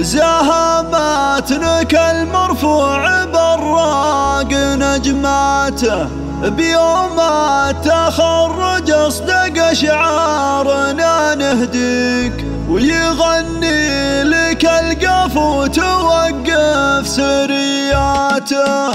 زهماتنك المرفوع براق نجماته، بيوم التخرج اصدق شعارنا نهديك، ويغني لك القفو توقف سرياته.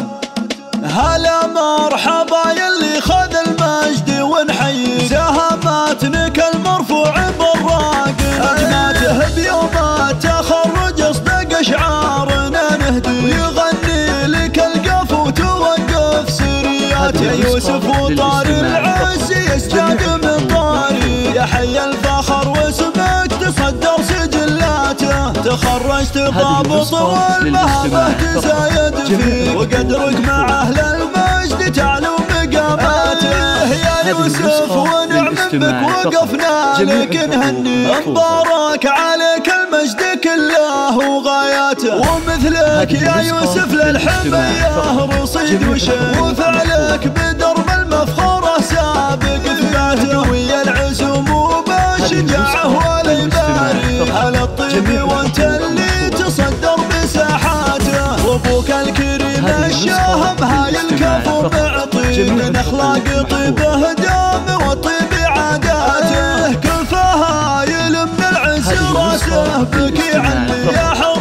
هلا مرحبا يلي خذ المجد ونحييك، زهماتنك المرفوع براق نجماته، بيوم التخرج اصدق شعارنا نهديك، ويغني لك القفو توقف سرياته. يا يوسف وطار العز يزداد من طاري، يا حي الفخر واسمك تصدر سجلاته، تخرجت ضابط والمهابة تزايد فيك، وقدرك مع اهل المجد تعلو مقاماته. يا يوسف ونعم بك وقفنا لك نهنيك، مبارك عليك المجد كله وغاياته، ومثلك يا يوسف للحمية رصيد وشيء، وفعلك بدرب المفخرة سابق ثباته، ويا العزم وبالشجاعة والإباري على الطيب وانت اللي تصدر بساحاته، وابوك الكريم الشاهم هاي الكفو معطي، من اخلاق طيبه دام وطيب عاداته، كل فهايل من العز راسه بك يعلي، يا حر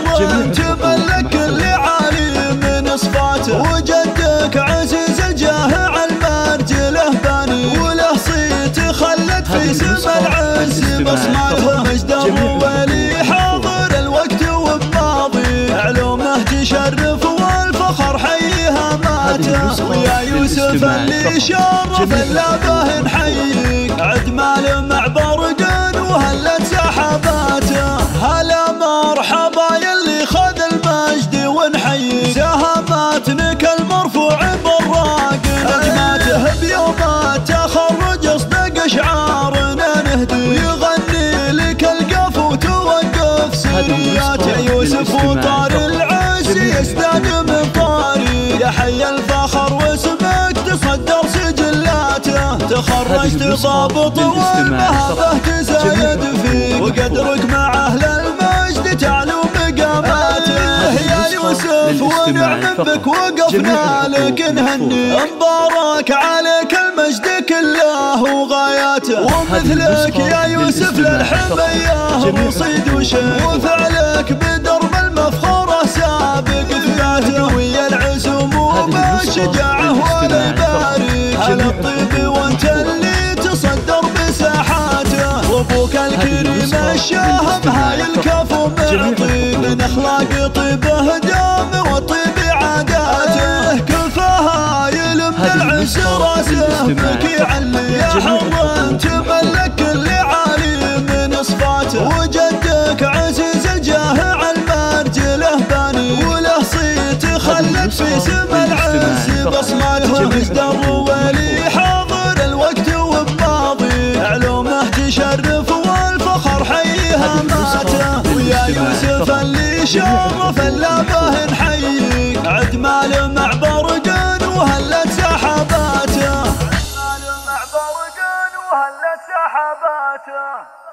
تملك اللي عالي من صفاته، وجدك عزيز الجاه على المرجله باني، وله صيت خلت في سما العز بصماته، مجدر ولي حاضر الوقت وبماضي، علومه تشرف والفخر حيها ماته، ويا يوسف اللي شرف اللابه نحييك، عد مال مع برقان وهلت سحاباته. هلا مرحبا يلي خذ المجد ونحييك، زهماتنك المرفوع براق نجماته، بيوم التخرج اصدق شعارنا نهدي، ويغني لك القفو توقف سرياته. يا يوسف وطار العز يزداد من طاري، يا حي الفخر واسمك تصدر سجلاته، تخرجت ضابط والمهابة تزايد فيك، وقدرك مع اهل المجد تعلو مقاماته. يا يوسف ونعم بك وقفنا لك نهني، مبارك عليك المجد كله وغاياته، ومثلك يا يوسف للحمية رصيد وشيء، وفعلك بدرب المفخرة سابق ثباته، ويا العزم وبالشجاعة والإباري على الطيب وانت اللي تصدر بساحاته، وابوك الكريم الشاهم هاي الكفو معطي، من اخلاق طيبه دام وطيب عاداته، كل فهايل من العز راسه بك يعلي، يا حر تملك اللي عالي من صفاته، وجدك عزيز الجاه على المرجله باني، وله صيت خلت في سما العز بصماته، مجدر ولي حاضر الوقت وبماضي، علومه تشرف والفخر حيها ماته، ويا يوسف اللي شرف اللابه نحييك، عد مال مع برقان وهلت سحاباته، عد مال مع برقان وهلت سحاباته.